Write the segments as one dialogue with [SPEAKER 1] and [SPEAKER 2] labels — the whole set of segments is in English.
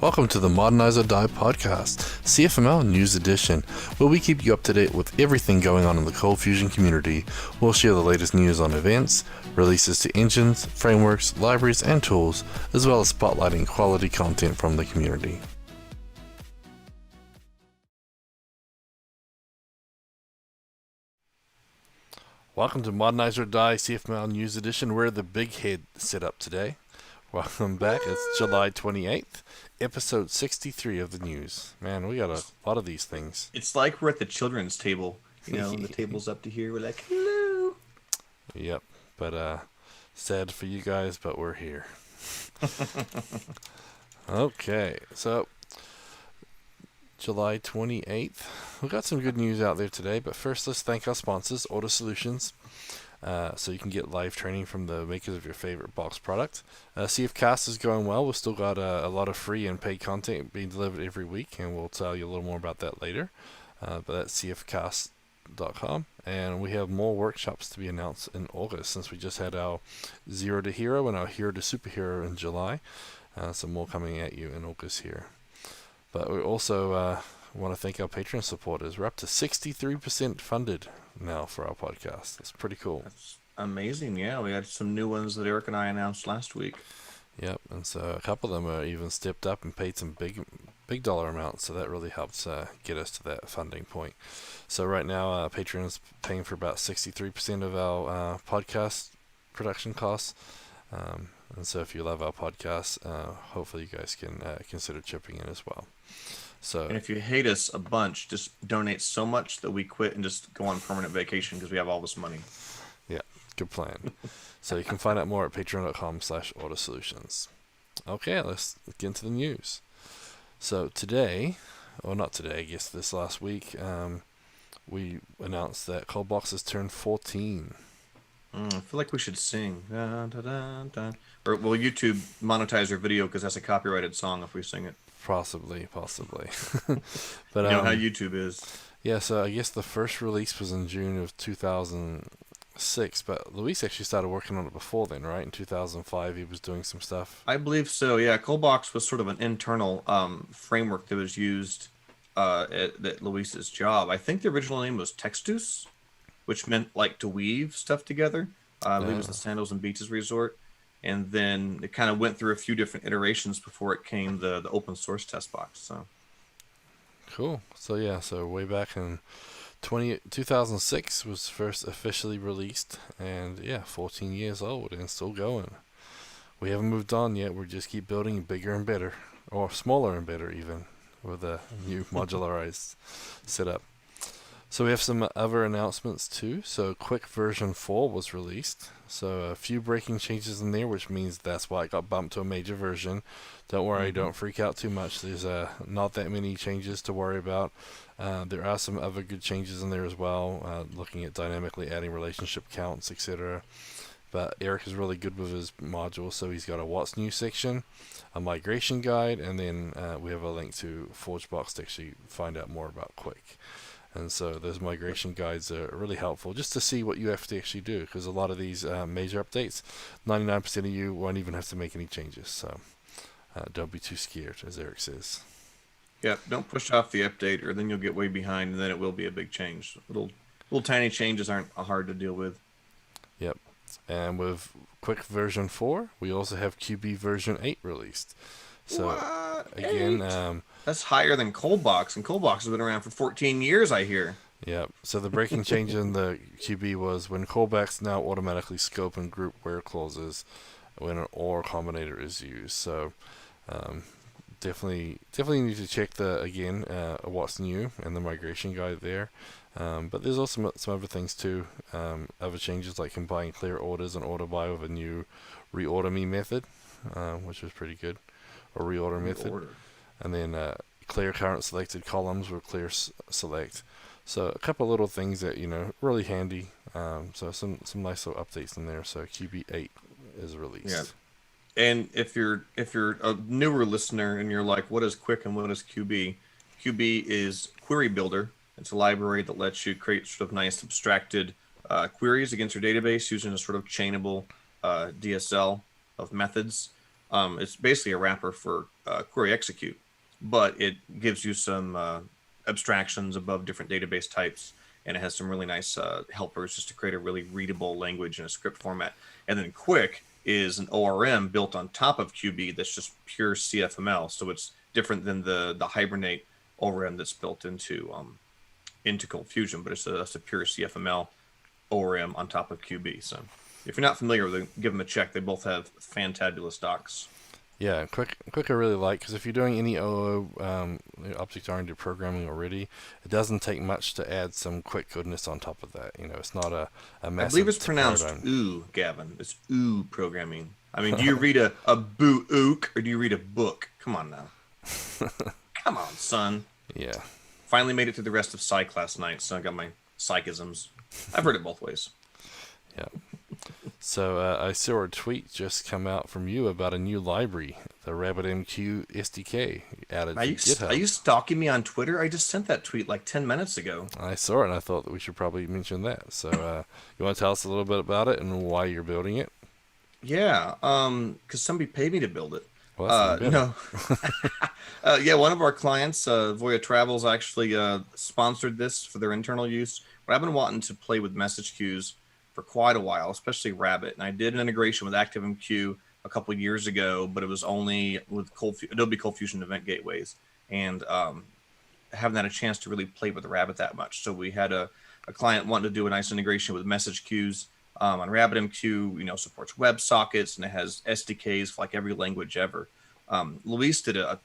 [SPEAKER 1] Welcome to the Modernize or Die podcast, CFML News Edition, where we keep you up to date with everything going on in the ColdFusion community. We'll share the latest news on events, releases to engines, frameworks, libraries, and tools, as well as spotlighting quality content from the community. Welcome to Modernize or Die CFML News Edition. We're the big head setup today. Welcome back. It's July 28th, episode 63 of the news. Man, we got a lot of these things.
[SPEAKER 2] It's like we're at the children's table. You know, the table's up to here. We're like, hello.
[SPEAKER 1] Yep, but sad for you guys, but we're here. Okay, so July 28th. We've got some good news out there today, but first let's thank our sponsors, Ortus Solutions. So you can get live training from the makers of your favorite box product. CFcasts is going well. We've still got a lot of free and paid content being delivered every week, and we'll tell you a little more about that later. But that's CFcasts.com. And we have more workshops to be announced in August, since we just had our Zero to Hero and our Hero to Superhero in July. So more coming at you in August here. But we also want to thank our Patreon supporters. We're up to 63% funded now for our podcast. That's pretty cool.
[SPEAKER 2] That's amazing. Yeah, we had some new ones that Eric and I announced last week.
[SPEAKER 1] Yep, and so a couple of them are even stepped up and paid some big dollar amounts, so that really helps get us to that funding point. So right now, Patreon is paying for about 63% of our podcast production costs. And so if you love our podcast, hopefully you guys can consider chipping in as well. So,
[SPEAKER 2] and if you hate us a bunch, just donate so much that we quit and just go on permanent vacation because we have all this money.
[SPEAKER 1] Yeah, good plan. So you can find out more at patreon.com/autosolutions. Okay, let's get into the news. So today, or not today, I guess this last week, we announced that ColdBox has turned 14.
[SPEAKER 2] I feel like we should sing. Dun, dun, dun, dun. Or will YouTube monetize our video because that's a copyrighted song if we sing it?
[SPEAKER 1] Possibly. But
[SPEAKER 2] you know how YouTube is.
[SPEAKER 1] Yeah, so I guess the first release was in June of 2006, but Luis actually started working on it before then, right? In 2005, he was doing some stuff.
[SPEAKER 2] I believe so, yeah. ColdBox was sort of an internal framework that was used at Luis's job. I think the original name was Textus, which meant like to weave stuff together. I believe it was the Sandals and Beaches Resort. And then it kind of went through a few different iterations before it came the open source test box. So
[SPEAKER 1] cool. So way back in 2006 was first officially released, and 14 years old and still going. We haven't moved on yet. We just keep building bigger and better, or smaller and better even, with a new modularized setup. So we have some other announcements too. So Quick version 4 was released. So a few breaking changes in there, which means that's why it got bumped to a major version. Don't worry, don't freak out too much. There's not that many changes to worry about. There are some other good changes in there as well, looking at dynamically adding relationship counts, etc. But Eric is really good with his modules, so he's got a What's New section, a migration guide, and then we have a link to ForgeBox to actually find out more about Quick. And so those migration guides are really helpful just to see what you have to actually do, because a lot of these major updates, 99% of you won't even have to make any changes. So don't be too scared, as Eric says.
[SPEAKER 2] Yeah, don't push off the update, or then you'll get way behind, and then it will be a big change. Little tiny changes aren't hard to deal with.
[SPEAKER 1] Yep. And with Quick version 4, we also have QB version 8 released. So again,
[SPEAKER 2] that's higher than ColdBox, and ColdBox has been around for 14 years, I hear.
[SPEAKER 1] Yeah. So the breaking change in the QB was when ColdBox now automatically scope and group where clauses when an OR combinator is used. So definitely need to check what's new and the migration guide there. But there's also some other things too. Other changes like combining clear orders and order by with a new reorder me method, which was pretty good. Or reorder method, and then clear current selected columns with clear select. So a couple little things that really handy. So some nice little updates in there. So QB8 is released.
[SPEAKER 2] Yeah. And if you're a newer listener and you're like, what is Quick and what is QB? QB is Query Builder. It's a library that lets you create sort of nice abstracted queries against your database using a sort of chainable DSL of methods. It's basically a wrapper for query execute, but it gives you some abstractions above different database types, and it has some really nice helpers just to create a really readable language in a script format. And then Quick is an ORM built on top of QB that's just pure CFML, so it's different than the Hibernate ORM that's built into ColdFusion, but it's a pure CFML ORM on top of QB. So if you're not familiar with them, give them a check. They both have fantabulous docs.
[SPEAKER 1] Yeah, quick I really like, because if you're doing any OO object-oriented programming already, it doesn't take much to add some quick goodness on top of that. It's not a massive
[SPEAKER 2] I believe it's pronounced
[SPEAKER 1] paradigm.
[SPEAKER 2] ooh, Gavin. It's ooh programming. I mean, do you read a boo-ook or do you read a book? Come on now. Come on, son.
[SPEAKER 1] Yeah.
[SPEAKER 2] Finally made it through the rest of psych last night, so I got my psychisms. I've heard it both ways.
[SPEAKER 1] Yeah. So I saw a tweet just come out from you about a new library, the RabbitMQ SDK, added to GitHub.
[SPEAKER 2] Are you stalking me on Twitter? I just sent that tweet like 10 minutes ago.
[SPEAKER 1] I saw it, and I thought that we should probably mention that. So you want to tell us a little bit about it and why you're building it?
[SPEAKER 2] Yeah, because somebody paid me to build it.
[SPEAKER 1] Well,
[SPEAKER 2] No. Yeah, one of our clients, Voya Travels, actually sponsored this for their internal use. But I've been wanting to play with message queues for quite a while, especially Rabbit. And I did an integration with ActiveMQ a couple of years ago, but it was only with Adobe ColdFusion event gateways, and haven't had a chance to really play with Rabbit that much. So we had a client wanting to do a nice integration with message queues. On RabbitMQ, supports WebSockets, and it has SDKs for like every language ever. Luis did a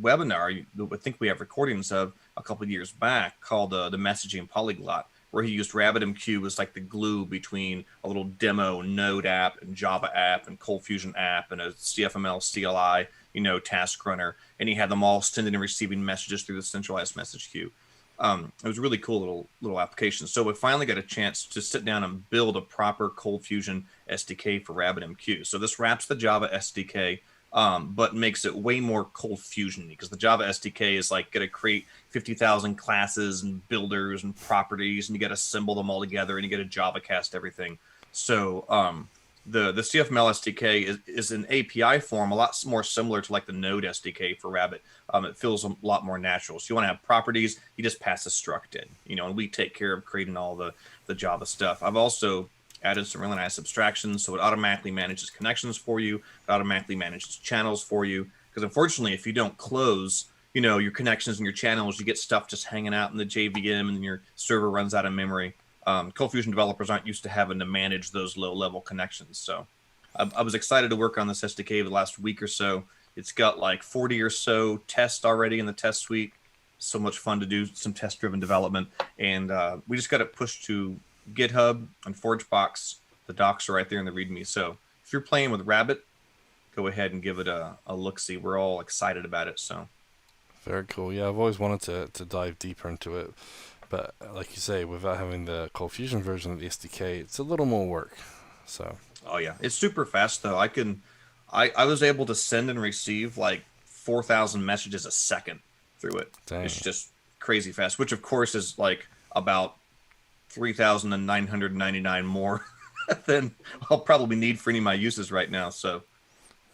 [SPEAKER 2] webinar I think we have recordings of a couple of years back called the Messaging Polyglot, where he used RabbitMQ as like the glue between a little demo Node app and Java app and ColdFusion app and a CFML CLI, task runner, and he had them all sending and receiving messages through the centralized message queue. It was a really cool little application. So we finally got a chance to sit down and build a proper ColdFusion SDK for RabbitMQ. So this wraps the Java SDK, but makes it way more ColdFusion-y, because the Java SDK is like going to create 50,000 classes and builders and properties, and you got to assemble them all together, and you got to JavaCast everything. So the CFML SDK is an API form, a lot more similar to like the Node SDK for Rabbit. It feels a lot more natural. So you want to have properties, you just pass a struct in, and we take care of creating all the Java stuff. I've also added some really nice abstractions, so it automatically manages connections for you, it automatically manages channels for you. Because unfortunately, if you don't close, your connections and your channels, you get stuff just hanging out in the JVM, and your server runs out of memory. ColdFusion developers aren't used to having to manage those low-level connections. So I was excited to work on this SDK the last week or so. It's got like 40 or so tests already in the test suite. So much fun to do some test-driven development. And we just got it pushed to GitHub and ForgeBox. The docs are right there in the README. So if you're playing with Rabbit, go ahead and give it a look-see. We're all excited about it. So
[SPEAKER 1] very cool. Yeah, I've always wanted to dive deeper into it. But like you say, without having the ColdFusion version of the SDK, it's a little more work. So.
[SPEAKER 2] Oh yeah, it's super fast though. I was able to send and receive like 4,000 messages a second through it.
[SPEAKER 1] Dang.
[SPEAKER 2] It's just crazy fast, which of course is like about 3,999 more than I'll probably need for any of my uses right now. So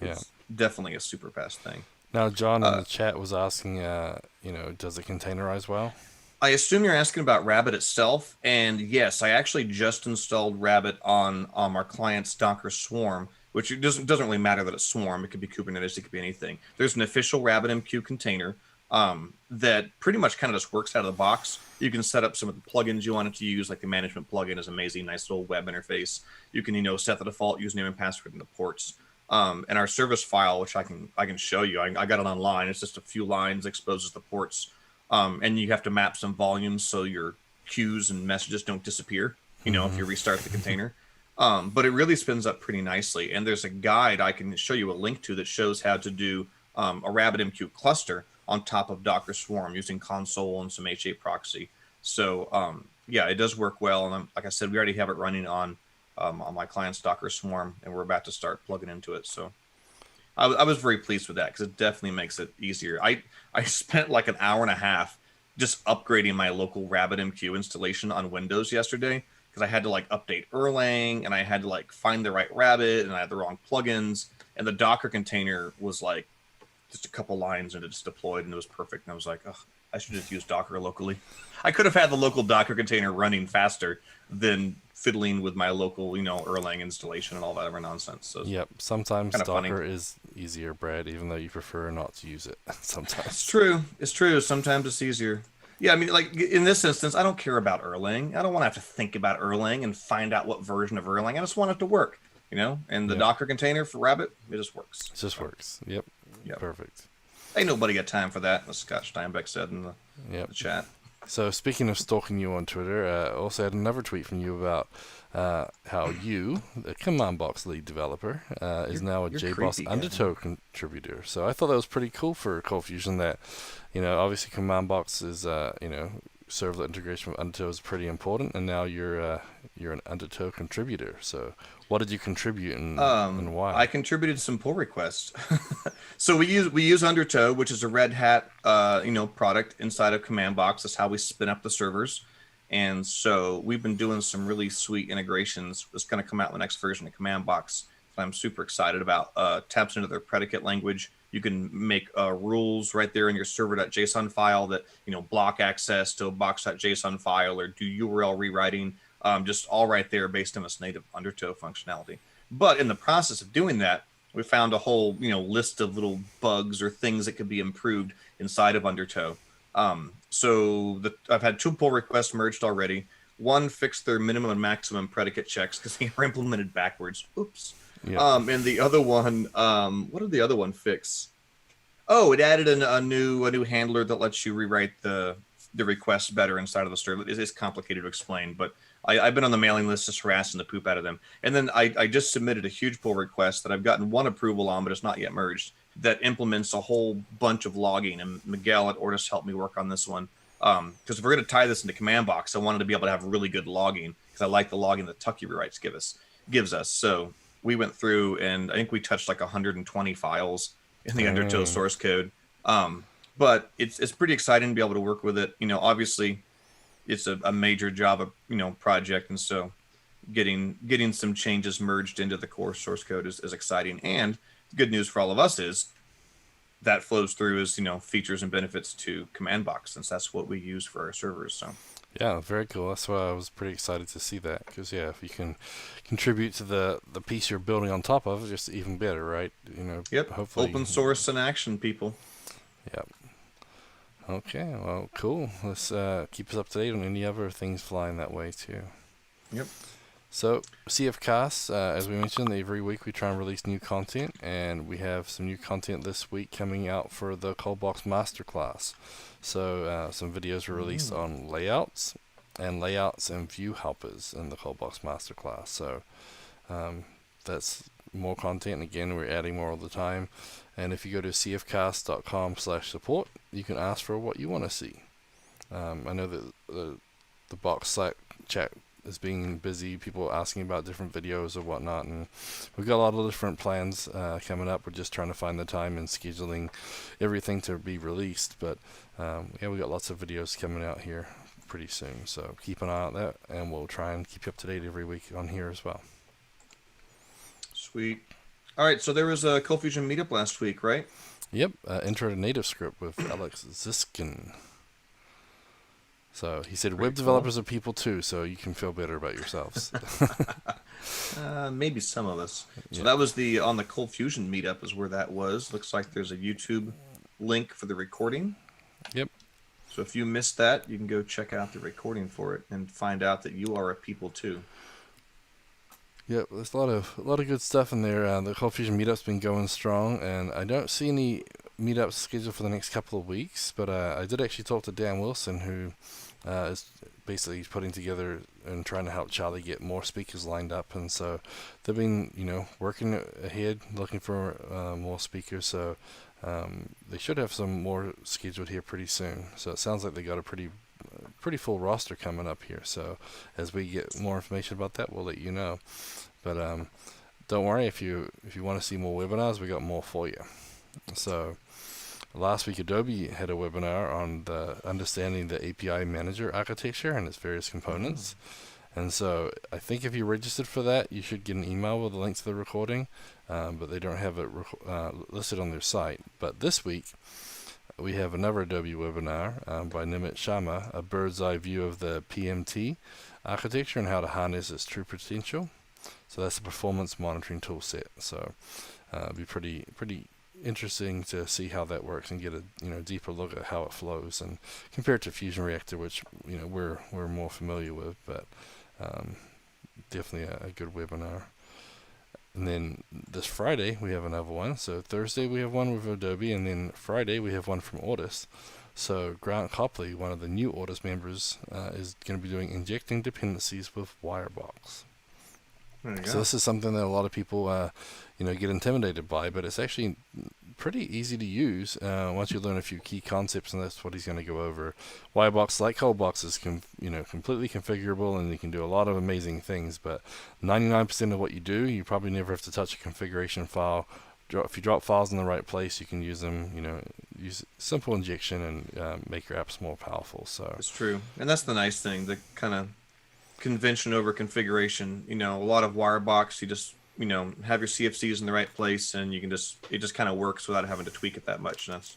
[SPEAKER 2] it's definitely a super fast thing.
[SPEAKER 1] Now, John in the chat was asking, does it containerize well?
[SPEAKER 2] I assume you're asking about Rabbit itself, and yes, I actually just installed Rabbit on our client's Docker Swarm, which it doesn't really matter that it's Swarm. It could be Kubernetes, it could be anything. There's an official RabbitMQ container that pretty much kind of just works out of the box. You can set up some of the plugins you want it to use, like the management plugin is amazing, nice little web interface. You can set the default username and password in the ports. And our service file, which I can show you, I got it online. It's just a few lines, exposes the ports. And you have to map some volumes so your queues and messages don't disappear, if you restart the container. But it really spins up pretty nicely. And there's a guide I can show you a link to that shows how to do a RabbitMQ cluster on top of Docker Swarm using console and some HA proxy. So, it does work well. And like I said, we already have it running on my client's Docker Swarm, and we're about to start plugging into it. So I was very pleased with that, because it definitely makes it easier. I spent like an hour and a half just upgrading my local RabbitMQ installation on Windows yesterday, because I had to like update Erlang, and I had to like find the right Rabbit, and I had the wrong plugins, and the Docker container was like just a couple lines, and it just deployed, and it was perfect. And I was like, oh, I should just use Docker locally. I could have had the local Docker container running faster than fiddling with my local, Erlang installation and all that other nonsense. So
[SPEAKER 1] Yep. Sometimes Docker
[SPEAKER 2] funny.
[SPEAKER 1] is easier, Brad, even though you prefer not to use it. Sometimes.
[SPEAKER 2] It's true. It's true. Sometimes it's easier. Yeah, I mean, like in this instance, I don't care about Erlang. I don't want to have to think about Erlang and find out what version of Erlang. I just want it to work, And the Docker container for Rabbit, it just works.
[SPEAKER 1] It just works. Yep. Perfect.
[SPEAKER 2] Ain't nobody got time for that, as Scott Steinbeck said in the chat.
[SPEAKER 1] So speaking of stalking you on Twitter, I also had another tweet from you about how you, the CommandBox lead developer, is now a JBOSS Undertow contributor. So I thought that was pretty cool for ColdFusion that, obviously CommandBox is, servlet integration with Undertow is pretty important, and now you're an Undertow contributor. So what did you contribute and why?
[SPEAKER 2] I contributed some pull requests. So we use Undertow, which is a Red Hat product inside of CommandBox. That's how we spin up the servers. And so we've been doing some really sweet integrations. It's going to come out in the next version of CommandBox that I'm super excited about. Taps into their predicate language. You can make rules right there in your server.json file that block access to a box.json file or do URL rewriting, just all right there based on this native Undertow functionality. But in the process of doing that, we found a whole list of little bugs or things that could be improved inside of Undertow. So I've had 2 pull requests merged already. One fixed their minimum and maximum predicate checks because they were implemented backwards. Oops. Yeah. And the other one, what did the other one fix? Oh, it added a new handler that lets you rewrite the requests better inside of the servlet. It's complicated to explain, but I've been on the mailing list just harassing the poop out of them. And then I just submitted a huge pull request that I've gotten one approval on, but it's not yet merged, that implements a whole bunch of logging. And Miguel at Ortus helped me work on this one. Because if we're going to tie this into CommandBox, I wanted to be able to have really good logging because I like the logging that Tucky rewrites gives us. So we went through and I think we touched like 120 files in the Undertow source code. But it's pretty exciting to be able to work with it. Obviously it's a major Java, project. And so getting some changes merged into the core source code is exciting. And the good news for all of us is that flows through as, features and benefits to CommandBox, since that's what we use for our servers. So
[SPEAKER 1] yeah, very cool. That's why I was pretty excited to see that, because if you can contribute to the piece you're building on top of, just even better, right?
[SPEAKER 2] Yep.
[SPEAKER 1] Hopefully
[SPEAKER 2] open source in action, people.
[SPEAKER 1] Yep. Okay, well, cool. Let's keep us up to date on any other things flying that way too.
[SPEAKER 2] Yep.
[SPEAKER 1] So CFcasts, as we mentioned, every week we try and release new content, and we have some new content this week coming out for the ColdBox Masterclass. So some videos were released on layouts and view helpers in the ColdBox Masterclass. So that's more content, and again, we're adding more all the time. And if you go to cfcast.com/support, you can ask for what you want to see. I know that the box Slack chat is being busy, people asking about different videos or whatnot, and we've got a lot of different plans coming up. We're just trying to find the time and scheduling everything to be released, but we got lots of videos coming out here pretty soon, so keep an eye on that, and we'll try and keep you up to date every week on here as well.
[SPEAKER 2] Sweet. All right, so there was a ColdFusion Meetup last week, right?
[SPEAKER 1] Yep, Intro to Native Script with Alex Ziskin. So he said, web developers are people too, so you can feel better about yourselves.
[SPEAKER 2] Maybe some of us. So that was on the ColdFusion Meetup is where that was. Looks like there's a YouTube link for the recording.
[SPEAKER 1] Yep.
[SPEAKER 2] So if you missed that, you can go check out the recording for it and find out that you are a people too.
[SPEAKER 1] Yep, there's a lot of good stuff in there. The ColdFusion Meetup's been going strong, and I don't see any meetups scheduled for the next couple of weeks, but I did actually talk to Dan Wilson, who is basically putting together and trying to help Charlie get more speakers lined up, and so they've been working ahead, looking for more speakers, so they should have some more scheduled here pretty soon. So it sounds like they got a pretty full roster coming up here, so as we get more information about that, we'll let you know. But don't worry, if you want to see more webinars, we got more for you. So last week Adobe had a webinar on the understanding the API manager architecture and its various components, And so I think if you registered for that, you should get an email with a link to the recording, but they don't have it listed on their site. But this week, we have another Adobe webinar by Nimit Sharma, a bird's eye view of the PMT architecture and how to harness its true potential. So that's a performance monitoring tool set. So it'll be pretty interesting to see how that works and get a deeper look at how it flows and compare it to Fusion Reactor, which we're more familiar with, but definitely a good webinar. And then this Friday we have another one. So Thursday we have one with Adobe, and then Friday we have one from Ortus. So Grant Copley, one of the new Ortus members, is going to be doing injecting dependencies with Wirebox. So this is something that a lot of people get intimidated by, but it's actually pretty easy to use once you learn a few key concepts, and that's what he's going to go over. Wirebox, like ColdBox, is completely configurable, and you can do a lot of amazing things, but 99% of what you do, you probably never have to touch a configuration file. If you drop files in the right place, you can use them, use simple injection and make your apps more powerful. So
[SPEAKER 2] it's true. And that's the nice thing, the kind of convention over configuration. A lot of Wirebox, you just have your CFCs in the right place, and it just kind of works without having to tweak it that much. And that's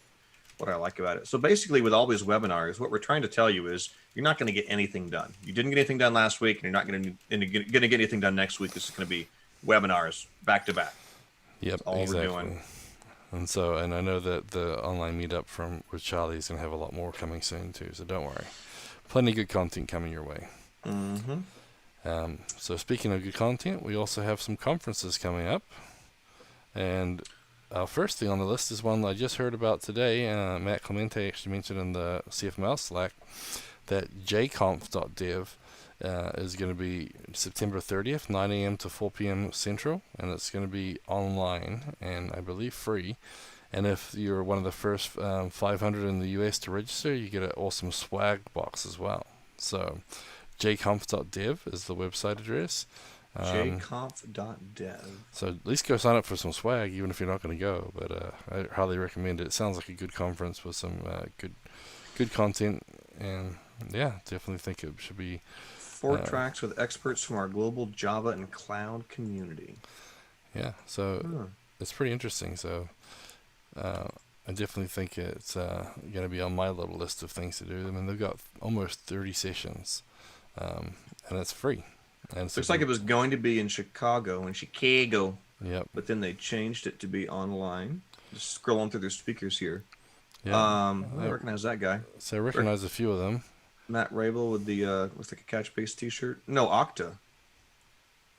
[SPEAKER 2] what I like about it. So basically, with all these webinars, what we're trying to tell you is you're not going to get anything done. You didn't get anything done last week, and you're not going to get anything done next week. This is going to be webinars back to back.
[SPEAKER 1] Yep,
[SPEAKER 2] that's all
[SPEAKER 1] exactly.
[SPEAKER 2] we're doing.
[SPEAKER 1] And I know that the online meetup with Charlie is going to have a lot more coming soon too. So don't worry, plenty of good content coming your way.
[SPEAKER 2] Mm-hmm.
[SPEAKER 1] So speaking of good content, we also have some conferences coming up, and our first thing on the list is one I just heard about today. Matt Clemente actually mentioned in the CFML Slack that jconf.dev is going to be September 30th, 9 a.m. to 4 p.m. Central, and it's going to be online and I believe free. And if you're one of the first 500 in the US to register, you get an awesome swag box as well. So jconf.dev is the website address.
[SPEAKER 2] jconf.dev.
[SPEAKER 1] So at least go sign up for some swag, even if you're not going to go. But I highly recommend it. It sounds like a good conference with some good content, and yeah, definitely think it should be.
[SPEAKER 2] 4 tracks with experts from our global Java and cloud community.
[SPEAKER 1] Yeah, so it's pretty interesting. So I definitely think it's going to be on my little list of things to do. I mean, they've got almost 30 sessions, and it's free. And
[SPEAKER 2] looks like it was going to be in Chicago.
[SPEAKER 1] Yep.
[SPEAKER 2] But then they changed it to be online. Just scrolling through their speakers here.
[SPEAKER 1] Yeah.
[SPEAKER 2] I recognize that guy.
[SPEAKER 1] So I recognize a few of them.
[SPEAKER 2] Matt Rabel with the looks like a Catch Base t-shirt. No, Okta.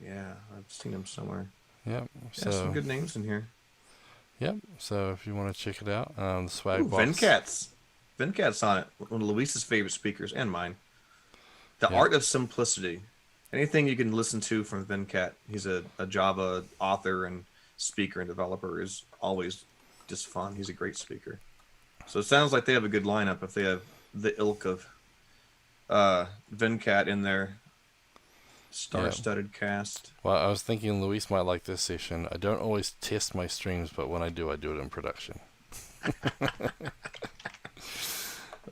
[SPEAKER 2] Yeah, I've seen him somewhere.
[SPEAKER 1] Yep.
[SPEAKER 2] Yeah, some good names in here.
[SPEAKER 1] Yep. So if you want to check it out, the swag box.
[SPEAKER 2] Venkat's on it. One of Luis's favorite speakers and mine. The Art of Simplicity. Anything you can listen to from Venkat. He's a Java author and speaker and developer, is always just fun. He's a great speaker. So it sounds like they have a good lineup if they have the ilk of Venkat in their star-studded cast.
[SPEAKER 1] Well, I was thinking Luis might like this session. I don't always test my streams, but when I do it in production.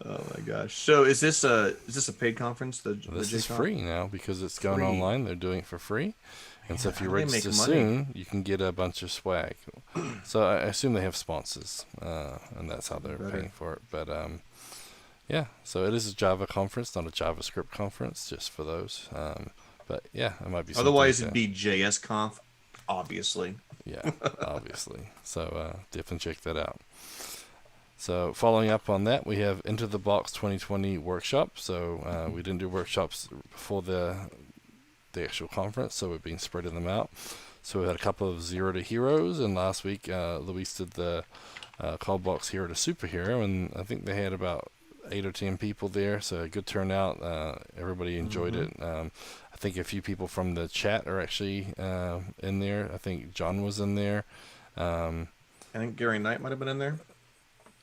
[SPEAKER 2] Oh my gosh! So is this a paid conference?
[SPEAKER 1] This is free now because it's going online. They're doing it for free, and so if you
[SPEAKER 2] how do they make
[SPEAKER 1] register
[SPEAKER 2] money?
[SPEAKER 1] soon, you can get a bunch of swag. So I assume they have sponsors, and that's how they're paying for it. But yeah, so it is a Java conference, not a JavaScript conference, just for those. But yeah, it might be.
[SPEAKER 2] Otherwise, it'd be JS Conf, obviously.
[SPEAKER 1] Yeah, obviously. So definitely check that out. So following up on that, we have Into the Box 2020 workshop. So we didn't do workshops before the actual conference, so we've been spreading them out. So we had a couple of Zero to Heroes, and last week Luis did the ColdBox Hero to Superhero, and I think they had about 8 or 10 people there, so a good turnout. Everybody enjoyed it. I think a few people from the chat are actually in there. I think John was in there.
[SPEAKER 2] I think Gary Knight might have been in there.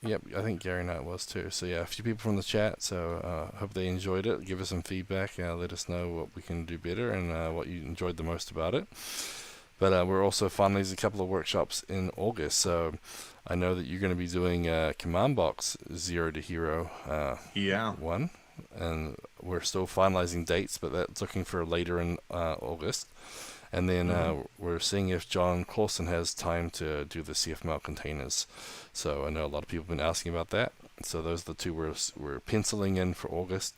[SPEAKER 1] Yep, I think Gary Knight was too. So yeah, a few people from the chat. So hope they enjoyed it. Give us some feedback. Let us know what we can do better and what you enjoyed the most about it. But we're also finalizing a couple of workshops in August. So I know that you're going to be doing CommandBox Zero to Hero.
[SPEAKER 2] Yeah.
[SPEAKER 1] One. and we're still finalizing dates, but that's looking for later in August. And then we're seeing if John Coulson has time to do the CFML containers. So I know a lot of people have been asking about that. So those are the two we're penciling in for August.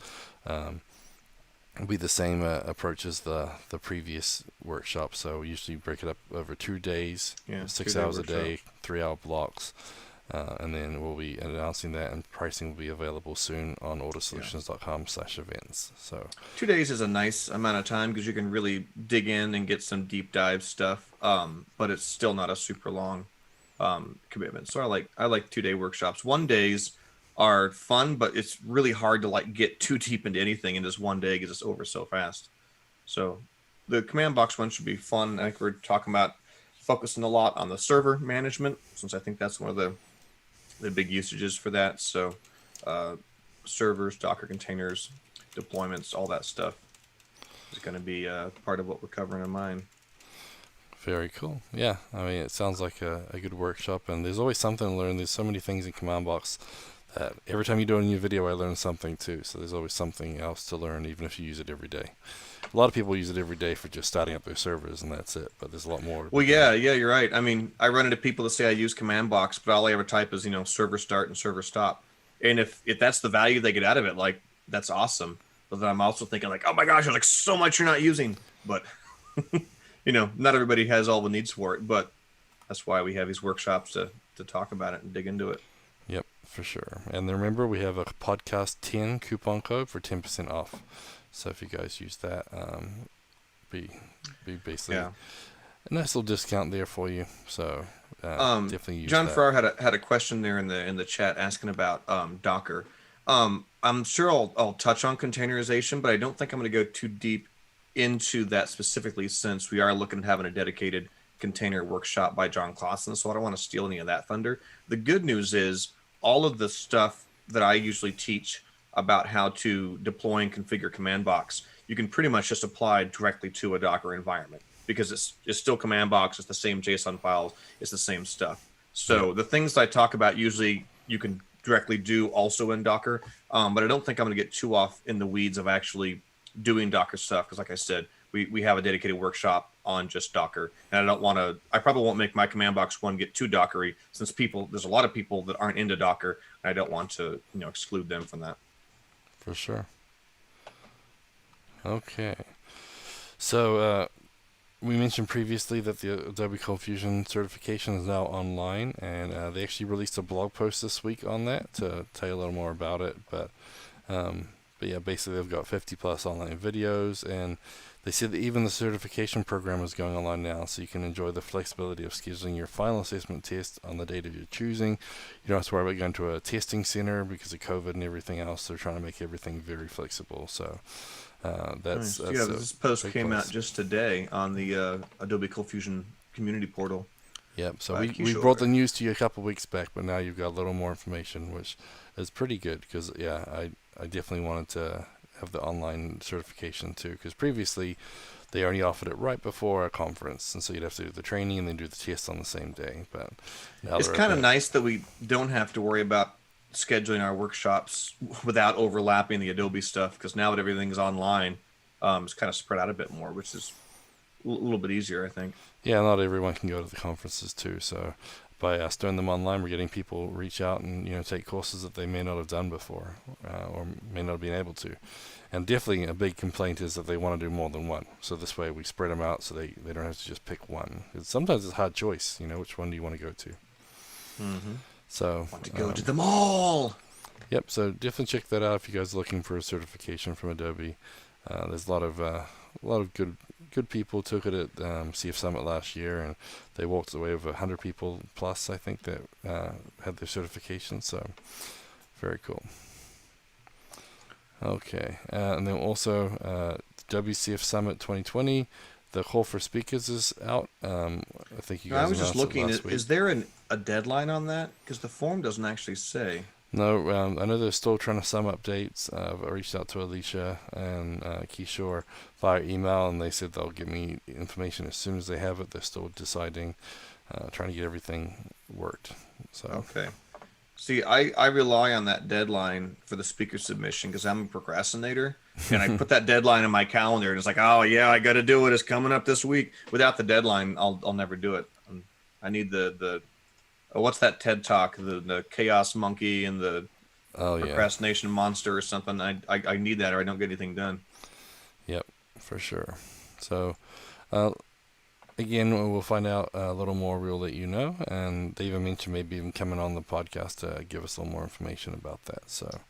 [SPEAKER 1] It'll be the same approach as the previous workshop. So we usually break it up over 2 days, 6 hours a day, 3-hour blocks. And then we'll be announcing that, and pricing will be available soon on autosolutions.com/events. So
[SPEAKER 2] 2 days is a nice amount of time because you can really dig in and get some deep dive stuff. But it's still not a super long commitment. So I like 2-day workshops. 1 days are fun, but it's really hard to like get too deep into anything in just 1 day because it's over so fast. So the CommandBox one should be fun. I think we're talking about focusing a lot on the server management, since I think that's one of the big usages for that. So servers, Docker containers, deployments, all that stuff is going to be part of what we're covering in mine.
[SPEAKER 1] very cool. Yeah, I mean, it sounds like a good workshop, and there's always something to learn. There's so many things in CommandBox that every time you do a new video, I learn something too. So there's always something else to learn, even if you use it every day. A lot of people use it every day for just starting up their servers, and that's it. But there's a lot more.
[SPEAKER 2] Well, yeah, you're right. I mean, I run into people that say I use CommandBox, but all I ever type is, server start and server stop. And if that's the value they get out of it, like, that's awesome. But then I'm also thinking like, oh my gosh, there's like so much you're not using. But, not everybody has all the needs for it. But that's why we have these workshops to talk about it and dig into it.
[SPEAKER 1] Yep, for sure. And then remember, we have a podcast 10 coupon code for 10% off. So if you guys use that, be basically a nice little discount there for you. So definitely use
[SPEAKER 2] John
[SPEAKER 1] that.
[SPEAKER 2] Farrar had a question there in the chat asking about Docker. I'm sure I'll touch on containerization, but I don't think I'm going to go too deep into that specifically, since we are looking at having a dedicated container workshop by John Clausen. So I don't want to steal any of that thunder. The good news is all of the stuff that I usually teach about how to deploy and configure CommandBox, you can pretty much just apply directly to a Docker environment, because it's still CommandBox, it's the same JSON files, it's the same stuff. So the things I talk about usually you can directly do also in Docker, but I don't think I'm going to get too off in the weeds of actually doing Docker stuff, because like I said, we have a dedicated workshop on just Docker, and I probably won't make my CommandBox one get too Dockery, since there's a lot of people that aren't into Docker, and I don't want to exclude them from that.
[SPEAKER 1] For sure. Okay. So we mentioned previously that the Adobe ColdFusion certification is now online, and they actually released a blog post this week on that to tell you a little more about it. But yeah, basically they've got 50 plus online videos, and they said that even the certification program is going online now, so you can enjoy the flexibility of scheduling your final assessment test on the date of your choosing. You don't have to worry about going to a testing center because of COVID and everything else. They're trying to make everything very flexible. So that's
[SPEAKER 2] nice. This post came out just today on the Adobe ColdFusion community portal.
[SPEAKER 1] Yep. So we brought the news to you a couple weeks back, but now you've got a little more information, which is pretty good, because I definitely wanted to have the online certification too, because previously they only offered it right before a conference, and so you'd have to do the training and then do the test on the same day. But now
[SPEAKER 2] it's kind of nice that we don't have to worry about scheduling our workshops without overlapping the Adobe stuff, because now that everything's online, it's kind of spread out a bit more, which is a little bit easier, I think.
[SPEAKER 1] Yeah, not everyone can go to the conferences too, so by us doing them online, we're getting people reach out and take courses that they may not have done before, or may not have been able to. And definitely a big complaint is that they want to do more than one. So this way we spread them out so they don't have to just pick one. Sometimes it's a hard choice, which one do you want to go to?
[SPEAKER 2] Mm-hmm.
[SPEAKER 1] So
[SPEAKER 2] want to go to them all.
[SPEAKER 1] Yep. So definitely check that out if you guys are looking for a certification from Adobe. There's a lot of good people took it at CF Summit last year, and they walked away with 100 people plus, I think, that had their certification. So very cool. Okay, and then also WCF Summit 2020, the call for speakers is out. I think you guys.
[SPEAKER 2] I was just looking.
[SPEAKER 1] Is
[SPEAKER 2] there a deadline on that? Because the form doesn't actually say.
[SPEAKER 1] No, I know they're still trying to sum up dates. I've reached out to Alicia and Kishore via email, and they said they'll give me information as soon as they have it. They're still deciding, trying to get everything worked. So
[SPEAKER 2] okay. See, I rely on that deadline for the speaker submission because I'm a procrastinator, and I put that deadline in my calendar, and it's like, oh yeah, I got to do it. It's coming up this week. Without the deadline, I'll never do it. I need the what's that TED talk? The chaos monkey and the
[SPEAKER 1] Oh yeah.
[SPEAKER 2] procrastination monster or something. I need that, or I don't get anything done.
[SPEAKER 1] Yep, for sure. So, again, we'll find out a little more. We'll let you know. And they even mentioned maybe even coming on the podcast to give us a little more information about that. So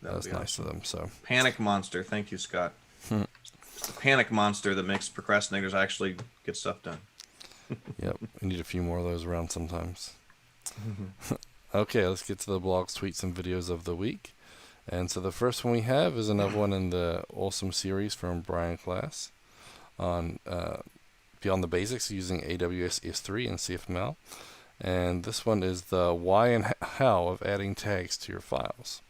[SPEAKER 1] that's nice of them. So
[SPEAKER 2] Panic monster. Thank you, Scott. It's the panic monster that makes procrastinators actually get stuff done.
[SPEAKER 1] yep, we need a few more of those around sometimes. Okay, let's get to the blogs, tweets, and videos of the week. And so the first one we have is another one in the awesome series from Brian Class on Beyond the Basics using AWS S3 and CFML. And this one is the why and how of adding tags to your files.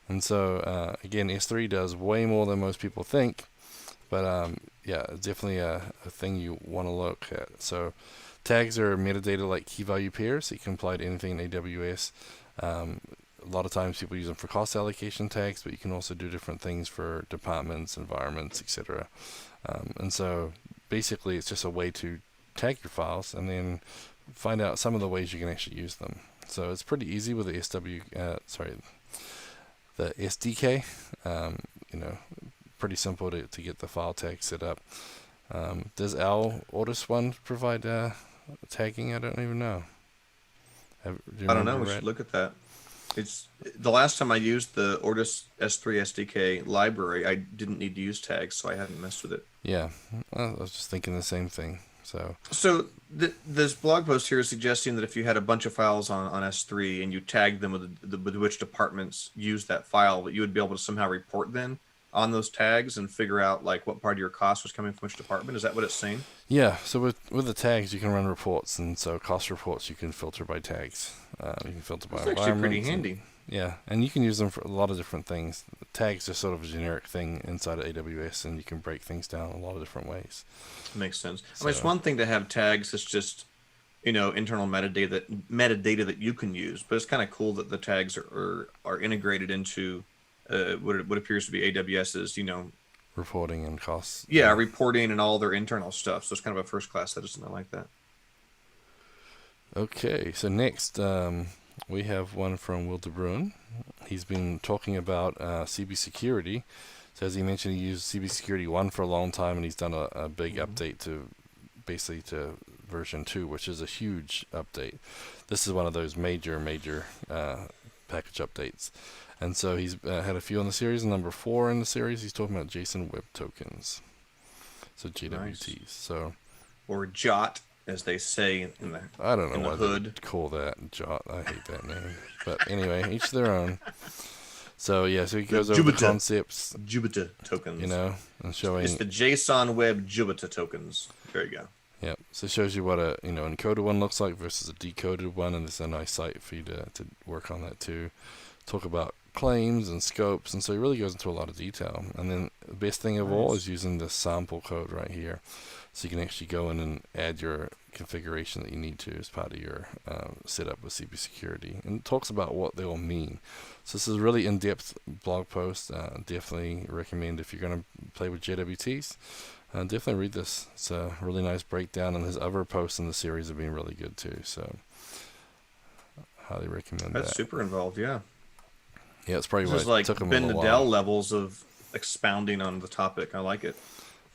[SPEAKER 1] And so, again, S3 does way more than most people think. But, yeah, it's definitely a thing you want to look at. So tags are metadata like key value pairs. So you can apply to anything in AWS. A lot of times people use them for cost allocation tags, but you can also do different things for departments, environments, etc. And so basically it's just a way to tag your files and then find out some of the ways you can actually use them. So it's pretty easy with the the SDK. Pretty simple to get the file tag set up. Does our Ortus one provide tagging? I don't even know.
[SPEAKER 2] I don't know. We should look at that. It's the last time I used the Ortus S3 SDK library, I didn't need to use tags, so I hadn't messed with it.
[SPEAKER 1] Yeah, I was just thinking the same thing.
[SPEAKER 2] So this blog post here is suggesting that if you had a bunch of files on S3 and you tagged them with which departments use that file, that you would be able to somehow report then on those tags and figure out like what part of your cost was coming from which department. Is that what it's saying?
[SPEAKER 1] Yeah. So with the tags, you can run reports, and so cost reports you can filter by tags. You can filter by environment.
[SPEAKER 2] That's actually pretty handy.
[SPEAKER 1] Yeah, and you can use them for a lot of different things. Tags are sort of a generic thing inside of AWS, and you can break things down a lot of different ways.
[SPEAKER 2] Makes sense. I mean, it's one thing to have tags that's just, internal metadata that you can use, but it's kind of cool that the tags are integrated into what appears to be AWS's,
[SPEAKER 1] reporting and costs.
[SPEAKER 2] Yeah, reporting and all their internal stuff. So it's kind of a first class citizen. I like that.
[SPEAKER 1] Okay, so next we have one from Will Bruyn. He's been talking about CB Security. So as he mentioned, he used CB Security 1 for a long time, and he's done a big update to version 2, which is a huge update. This is one of those major package updates. And so he's had a few on the series. Number 4 in the series, he's talking about JSON Web Tokens. So JWTs. Nice. So,
[SPEAKER 2] or JOT, as they say in the
[SPEAKER 1] I don't know
[SPEAKER 2] why
[SPEAKER 1] they'd call that JOT. I hate that name. But anyway, each their own. So yeah, so he goes over the concepts.
[SPEAKER 2] Jupyter tokens.
[SPEAKER 1] And showing.
[SPEAKER 2] It's the JSON Web Jupyter tokens. There you go.
[SPEAKER 1] Yeah, so it shows you what a encoded one looks like versus a decoded one, and there's a nice site for you to work on that too. Talk about claims and scopes, and so it really goes into a lot of detail. And then the best thing of all is using the sample code right here, so you can actually go in and add your configuration that you need to as part of your setup with CB Security, and it talks about what they all mean. So this is a really in-depth blog post. Definitely recommend if you're going to play with JWTs. Definitely read this. It's a really nice breakdown, and his other posts in the series have been really good too. So highly recommend that.
[SPEAKER 2] That's super involved, yeah.
[SPEAKER 1] Yeah, it's probably
[SPEAKER 2] what it took him a while. Ben Nadell levels of expounding on the topic. I like it.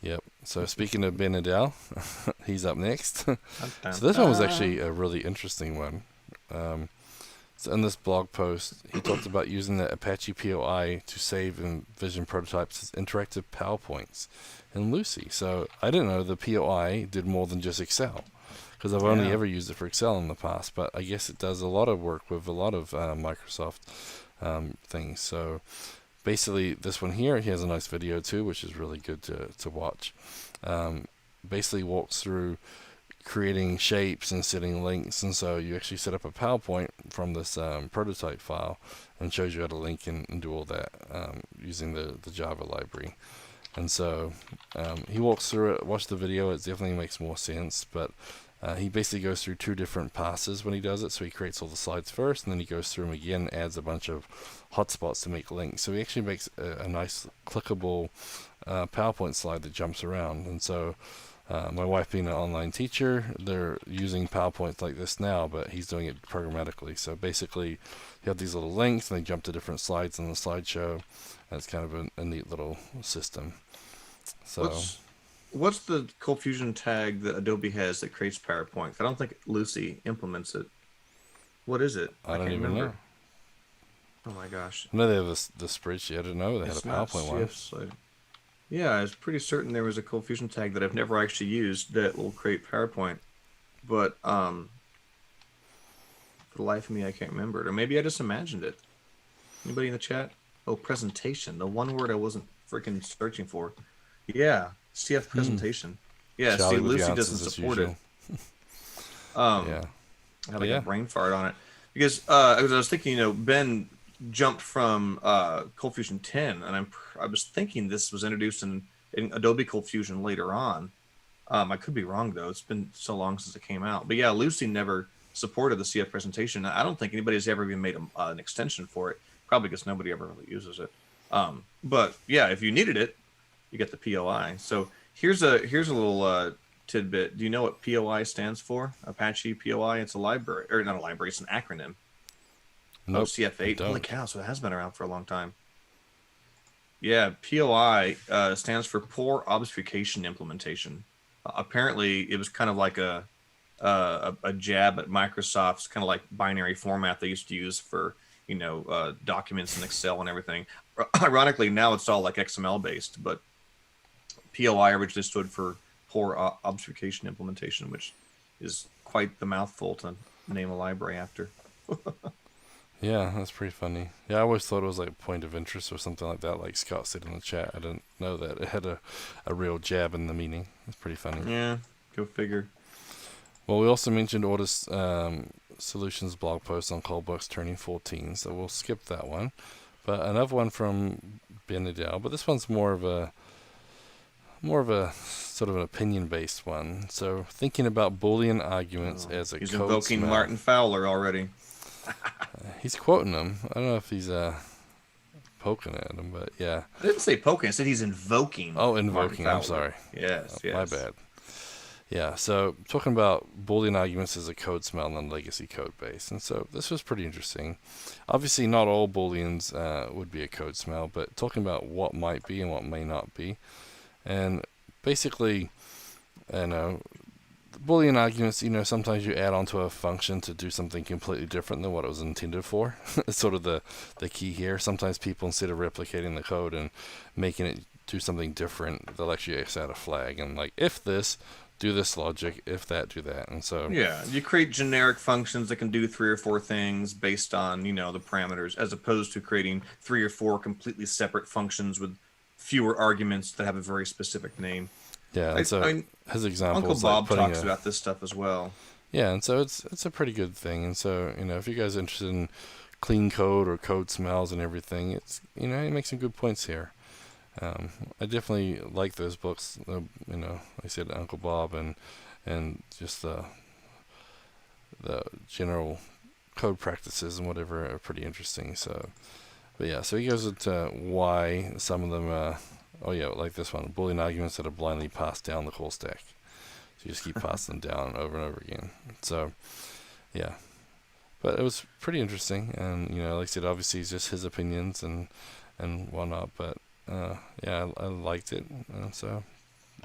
[SPEAKER 1] Yep. So speaking of Ben Nadell, he's up next. So this one was actually a really interesting one. So in this blog post, he talked about using the Apache POI to save and vision prototypes as interactive PowerPoints in Lucy. So I didn't know the POI did more than just Excel, because I've only ever used it for Excel in the past. But I guess it does a lot of work with a lot of Microsoft things. So basically this one here, he has a nice video too, which is really good to watch. Basically walks through creating shapes and setting links, and so you actually set up a PowerPoint from this prototype file, and shows you how to link and do all that using the Java library. And so he walks through it. Watch the video, it definitely makes more sense, but He basically goes through 2 different passes when he does it. So he creates all the slides first, and then he goes through them again, adds a bunch of hotspots to make links. So he actually makes a nice clickable PowerPoint slide that jumps around. And so my wife being an online teacher, they're using PowerPoints like this now, but he's doing it programmatically. So basically, you have these little links, and they jump to different slides in the slideshow. And it's kind of a neat little system. So
[SPEAKER 2] what's the ColdFusion tag that Adobe has that creates PowerPoint? I don't think Lucy implements it. What is it?
[SPEAKER 1] I don't even know.
[SPEAKER 2] Oh my gosh.
[SPEAKER 1] No, they have the spreadsheet. I didn't know they had a PowerPoint one.
[SPEAKER 2] Yeah, I was pretty certain there was a ColdFusion tag that I've never actually used that will create PowerPoint. But for the life of me, I can't remember it. Or maybe I just imagined it. Anybody in the chat? Oh, presentation. The one word I wasn't freaking searching for. Yeah, CF presentation. Yeah,
[SPEAKER 1] Charlie
[SPEAKER 2] see,
[SPEAKER 1] with the
[SPEAKER 2] Lucy
[SPEAKER 1] answers
[SPEAKER 2] doesn't
[SPEAKER 1] as
[SPEAKER 2] support it.
[SPEAKER 1] Yeah.
[SPEAKER 2] I had like a brain fart on it. Because I was thinking, Ben jumped from ColdFusion 10, and I was thinking this was introduced in Adobe ColdFusion later on. I could be wrong, though. It's been so long since it came out. But yeah, Lucy never supported the CF presentation. I don't think anybody's ever even made an extension for it, probably because nobody ever really uses it. But yeah, if you needed it, you get the POI. So here's a little tidbit. Do you know what POI stands for? Apache POI. It's a library, or not a library. It's an acronym.
[SPEAKER 1] Nope,
[SPEAKER 2] CF8. Holy cow! So it has been around for a long time. Yeah, POI stands for Poor Obfuscation Implementation. Apparently, it was kind of like a jab at Microsoft's kind of like binary format they used to use for documents in Excel and everything. Ironically, now it's all like XML based, but POI originally stood for Poor Obfuscation Implementation, which is quite the mouthful to name a library after.
[SPEAKER 1] Yeah, that's pretty funny. Yeah, I always thought it was like point of interest or something like that, like Scott said in the chat. I didn't know that it had a real jab in the meaning. It's pretty funny.
[SPEAKER 2] Yeah, go figure.
[SPEAKER 1] Well, we also mentioned Ortus Solutions blog post on ColdBox turning 14, so we'll skip that one. But another one from Benedell, but this one's more of a sort of an opinion-based one. So thinking about Boolean arguments as a
[SPEAKER 2] he's
[SPEAKER 1] code
[SPEAKER 2] invoking
[SPEAKER 1] smell.
[SPEAKER 2] Martin Fowler already.
[SPEAKER 1] He's quoting him. I don't know if he's poking at him, but yeah.
[SPEAKER 2] I didn't say poking. I said he's invoking.
[SPEAKER 1] Oh, invoking. I'm sorry.
[SPEAKER 2] Yes, yes.
[SPEAKER 1] My bad. Yeah, so talking about Boolean arguments as a code smell and then legacy code base. And so this was pretty interesting. Obviously, not all Booleans would be a code smell, but talking about what might be and what may not be. And basically, Boolean arguments, sometimes you add onto a function to do something completely different than what it was intended for. It's sort of the key here. Sometimes people, instead of replicating the code and making it do something different, they'll actually add a flag and like, if this, do this logic, if that, do that. And so
[SPEAKER 2] yeah, you create generic functions that can do 3 or 4 things based on the parameters, as opposed to creating 3 or 4 completely separate functions with fewer arguments that have a very specific name.
[SPEAKER 1] Yeah, and so his example,
[SPEAKER 2] Uncle Bob talks about this stuff as well.
[SPEAKER 1] Yeah, and so it's a pretty good thing. And so if you guys are interested in clean code or code smells and everything, it's he makes some good points here. I definitely like those books. Like I said, Uncle Bob and just the general code practices and whatever are pretty interesting. So, but yeah, so he goes into why some of them. Like this one, Boolean arguments that are blindly passed down the call stack. So you just keep passing them down over and over again. So, yeah. But it was pretty interesting. And, like I said, obviously it's just his opinions and whatnot. But, I liked it. So,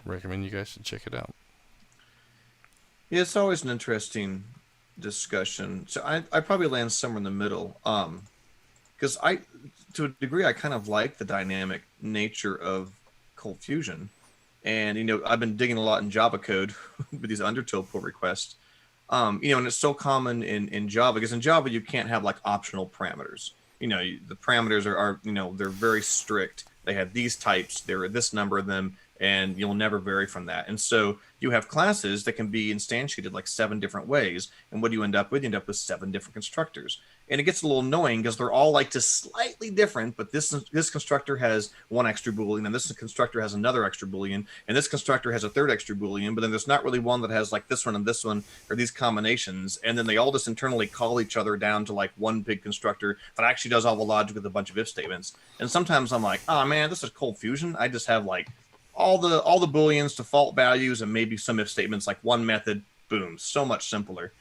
[SPEAKER 1] recommend you guys should check it out.
[SPEAKER 2] Yeah, it's always an interesting discussion. So I probably land somewhere in the middle. Because to a degree, I kind of like the dynamic nature of ColdFusion. And, I've been digging a lot in Java code with these Undertow pull requests. And it's so common in Java, because in Java, you can't have like optional parameters. The parameters are they're very strict. They have these types. There are this number of them. and you'll never vary from that. And so you have classes that can be instantiated like 7 different ways. And what do you end up with? You end up with 7 different constructors. And it gets a little annoying because they're all like just slightly different, but this constructor has 1 extra Boolean, and this constructor has another extra Boolean, and this constructor has a 3rd extra Boolean, but then there's not really one that has like this one and this one, or these combinations, and then they all just internally call each other down to like one big constructor that actually does all the logic with a bunch of if statements. And sometimes I'm like, oh man, this is ColdFusion. I just have like all the Booleans, default values, and maybe some if statements, like one method, boom, so much simpler.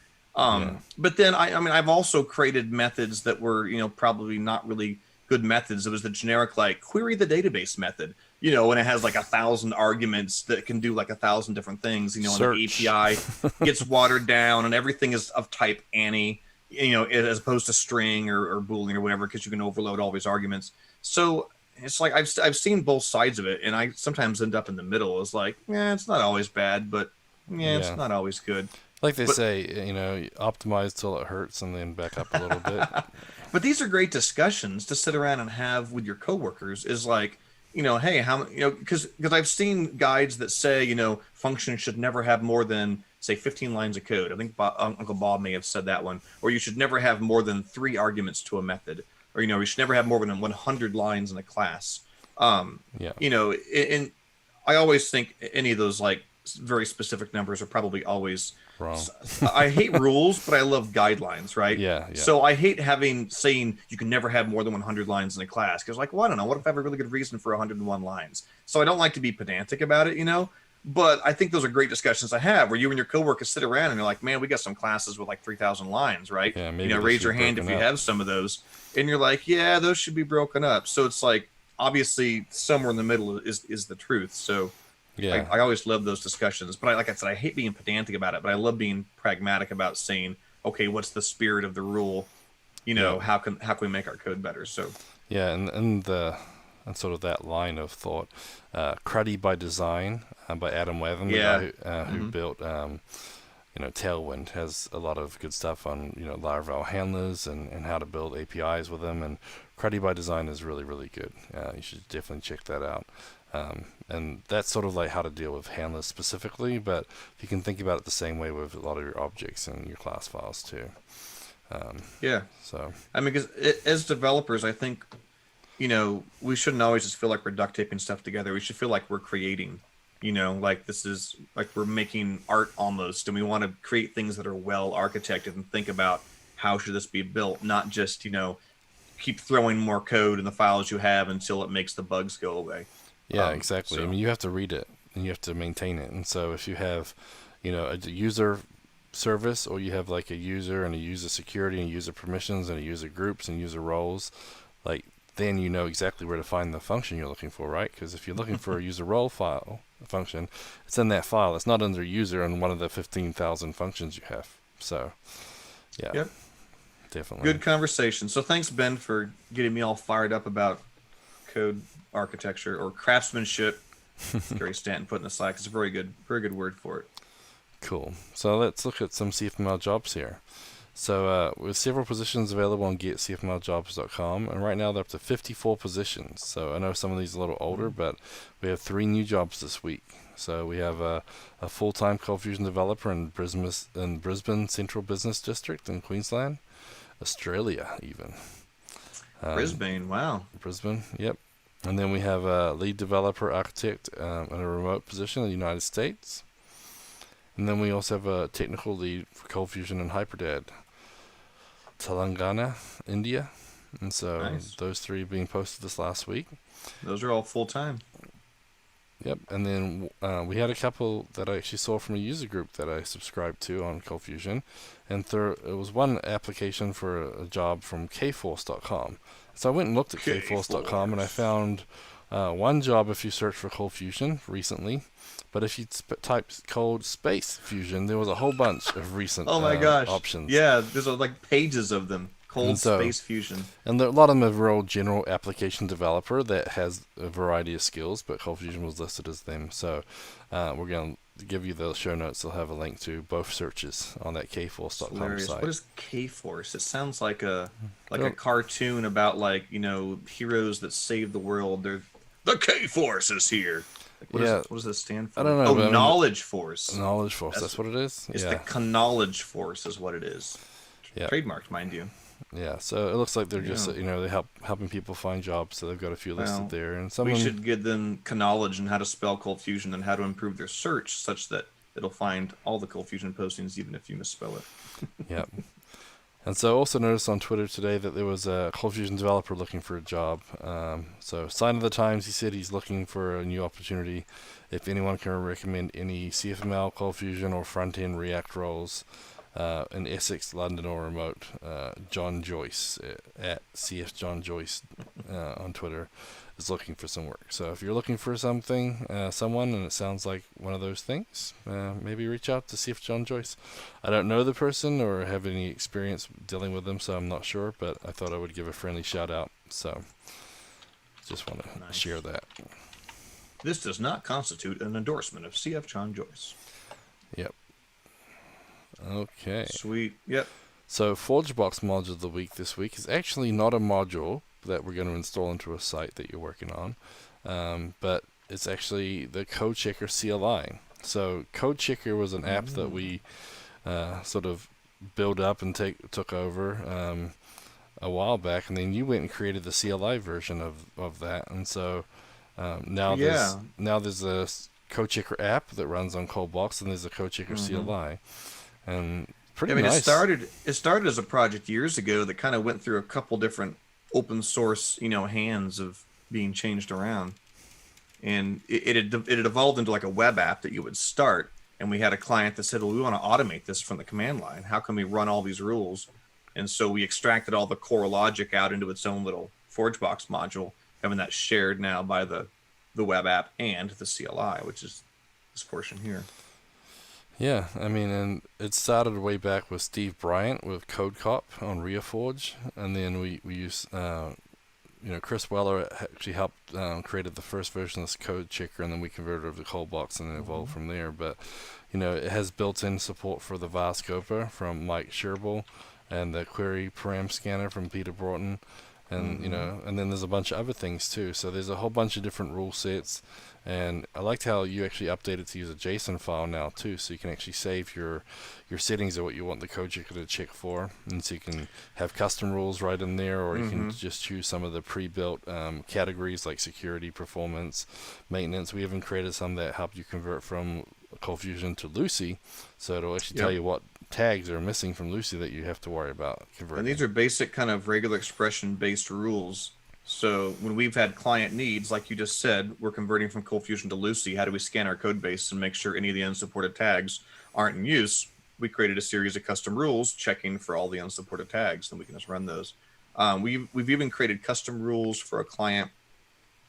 [SPEAKER 2] But then I mean, I've also created methods that were, probably not really good methods. It was the generic, like, query the database method, and it has like 1,000 arguments that can do like 1,000 different things, and the API gets watered down and everything is of type Annie, as opposed to string or Boolean or whatever, because you can overload all these arguments. So it's like, I've seen both sides of it, and I sometimes end up in the middle. It's like, yeah, it's not always bad, but it's not always good.
[SPEAKER 1] Like they say, optimize till it hurts and then back up a little bit.
[SPEAKER 2] But these are great discussions to sit around and have with your coworkers. Is like, hey, how, because I've seen guides that say, functions should never have more than, say, 15 lines of code. I think Uncle Bob may have said that one. Or you should never have more than 3 arguments to a method. Or, you should never have more than 100 lines in a class. And I always think any of those, like, very specific numbers are probably always
[SPEAKER 1] wrong.
[SPEAKER 2] I hate rules, but I love guidelines, right?
[SPEAKER 1] Yeah.
[SPEAKER 2] So I hate saying you can never have more than 100 lines in a class, because, like, well, I don't know, what if I have a really good reason for 101 lines? So I don't like to be pedantic about it, but I think those are great discussions to have, where you and your coworkers sit around and you're like, man, we got some classes with like 3,000 lines, right?
[SPEAKER 1] Yeah, maybe
[SPEAKER 2] raise your hand if you have some of those, and you're like, yeah, those should be broken up. So it's like, obviously somewhere in the middle is the truth. So yeah, I always love those discussions, but like I said, I hate being pedantic about it, but I love being pragmatic about saying, okay, what's the spirit of the rule? How can we make our code better? So
[SPEAKER 1] yeah, and sort of that line of thought, Cruddy by Design by Adam Weathen, the guy who built Tailwind, has a lot of good stuff on Laravel handlers and how to build APIs with them. And Cruddy by Design is really, really good. You should definitely check that out. And that's sort of like how to deal with handlers specifically, but you can think about it the same way with a lot of your objects and your class files too. So
[SPEAKER 2] I mean, because as developers, I think we shouldn't always just feel like we're duct taping stuff together. We should feel like we're creating, like this is like we're making art almost, and we want to create things that are well architected and think about how should this be built, not just keep throwing more code in the files you have until it makes the bugs go away.
[SPEAKER 1] Yeah, exactly. I mean, you have to read it and you have to maintain it. And so if you have, a user service, or you have like a user and a user security and user permissions and a user groups and user roles, like then you know exactly where to find the function you're looking for, right? Because if you're looking for a user role function, it's in that file. It's not under user and one of the 15,000 functions you have. So, yeah.
[SPEAKER 2] Yep.
[SPEAKER 1] Definitely.
[SPEAKER 2] Good conversation. So thanks, Ben, for getting me all fired up about code architecture or craftsmanship. Gary Stanton put in the Slack. It's a very good word for it.
[SPEAKER 1] Cool. So let's look at some CFML jobs here. So we have several positions available on getcfmljobs.com, and right now they're up to 54 positions. So I know some of these are a little older, but we have 3 new jobs this week. So we have a full-time ColdFusion developer in Brisbane Central Business District in Queensland, Australia even.
[SPEAKER 2] Brisbane, wow.
[SPEAKER 1] Brisbane, yep. And then we have a lead developer architect in a remote position in the United States. And then we also have a technical lead for ColdFusion and Hyperdad, Telangana, India. And so
[SPEAKER 2] nice.
[SPEAKER 1] Those 3 being posted this last week.
[SPEAKER 2] Those are all full-time.
[SPEAKER 1] Yep. And then we had a couple that I actually saw from a user group that I subscribed to on ColdFusion. And it was one application for a job from kforce.com. So I went and looked at kforce.com, and I found one job if you search for ColdFusion recently. But if you type cold space fusion, there was a whole bunch of recent options.
[SPEAKER 2] Yeah, there's like pages of them. Cold space fusion.
[SPEAKER 1] And a lot of them are real general application developer that has a variety of skills, but ColdFusion was listed as them. So we're going to give you the show notes. They'll have a link to both searches on that kforce.com site.
[SPEAKER 2] What is Kforce? It sounds like a cartoon about heroes that save the world. The Kforce is here. What
[SPEAKER 1] Yeah,
[SPEAKER 2] what does this stand for?
[SPEAKER 1] I don't know.
[SPEAKER 2] Oh,
[SPEAKER 1] But I mean,
[SPEAKER 2] knowledge force.
[SPEAKER 1] knowledge force. That's what it is.
[SPEAKER 2] It's
[SPEAKER 1] Yeah.
[SPEAKER 2] the knowledge force is what it is.
[SPEAKER 1] Yeah.
[SPEAKER 2] Trademarked, mind you.
[SPEAKER 1] Yeah. So it looks like they're just
[SPEAKER 2] Yeah.
[SPEAKER 1] they helping people find jobs. So they've got a few listed
[SPEAKER 2] Well,
[SPEAKER 1] there, and some
[SPEAKER 2] we
[SPEAKER 1] of them.
[SPEAKER 2] should give them knowledge and how to spell ColdFusion and how to improve their search such that it'll find all the ColdFusion postings even if you misspell it.
[SPEAKER 1] Yeah. And so I also noticed on Twitter today that there was a ColdFusion developer looking for a job. So Sign of the Times, he said he's looking for a new opportunity. If anyone can recommend any CFML, ColdFusion, or front-end React roles in Essex, London, or remote, John Joyce at CF John Joyce on Twitter is looking for some work. So if you're looking for someone, and it sounds like one of those things, maybe reach out to CF John Joyce. I don't know the person or have any experience dealing with them, so I'm not sure, but I thought I would give a friendly shout out. So just want to share that.
[SPEAKER 2] This does not constitute an endorsement of CF John Joyce.
[SPEAKER 1] Yep. Okay.
[SPEAKER 2] Sweet. Yep.
[SPEAKER 1] So ForgeBox module of the week this week is actually not a module that we're going to install into a site that you're working on, but it's actually the Code Checker CLI. So Code Checker was an app that we sort of built up and took over a while back, and then you went and created the CLI version of that, and so now there's a Code Checker app that runs on ColdBox, and there's a Code Checker CLI, and pretty nice.
[SPEAKER 2] It started as a project years ago that kind of went through a couple different open source, hands of being changed around, and it had evolved into like a web app that you would start. And we had a client that said, well, we want to automate this from the command line. How can we run all these rules? And so we extracted all the core logic out into its own little ForgeBox module, having that shared now by the web app and the CLI, which is this portion here.
[SPEAKER 1] Yeah, I mean, and it started way back with Steve Bryant with CodeCop on ReaForge, and then we used, Chris Weller actually helped created the first version of this Code Checker, and then we converted over to ColdBox and then evolved from there. But, it has built-in support for the VSCode from Mike Sherbel and the Query Param Scanner from Peter Broughton, and and then there's a bunch of other things too. So there's a whole bunch of different rule sets. And I liked how you actually updated to use a JSON file now too, so you can actually save your settings of what you want the code checker to check for, and so you can have custom rules right in there, or you can just choose some of the pre-built categories like security, performance, maintenance. We even created some that help you convert from ColdFusion to Lucy, so it'll actually tell you what tags are missing from Lucy that you have to worry about converting.
[SPEAKER 2] And these are basic kind of regular expression based rules. So when we've had client needs, like you just said, we're converting from ColdFusion to Lucy. How do we scan our code base and make sure any of the unsupported tags aren't in use? We created a series of custom rules checking for all the unsupported tags, and we can just run those. We've even created custom rules for a client.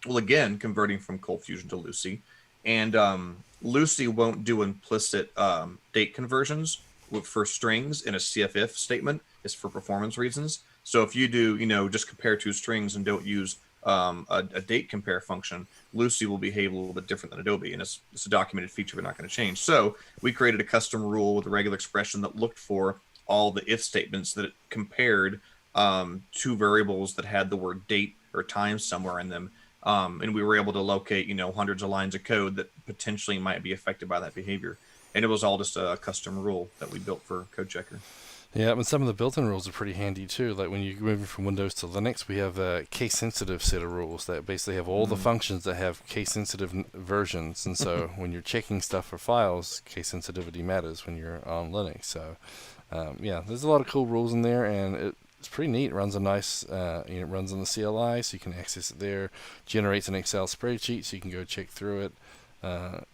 [SPEAKER 2] Well, again, converting from ColdFusion to Lucy, and Lucy won't do implicit date conversions for strings in a CFIF statement. It's for performance reasons. So if you do, just compare two strings and don't use a date compare function, Lucy will behave a little bit different than Adobe, and it's a documented feature we're not going to change. So we created a custom rule with a regular expression that looked for all the if statements that compared two variables that had the word date or time somewhere in them, and we were able to locate, hundreds of lines of code that potentially might be affected by that behavior. And it was all just a custom rule that we built for Code Checker.
[SPEAKER 1] Yeah, and some of the built-in rules are pretty handy too. Like when you're moving from Windows to Linux, we have a case-sensitive set of rules that basically have all the functions that have case-sensitive versions. And so when you're checking stuff for files, case sensitivity matters when you're on Linux. So there's a lot of cool rules in there, and it's pretty neat. It runs a nice, it runs on the CLI, so you can access it there. Generates an Excel spreadsheet, so you can go check through it.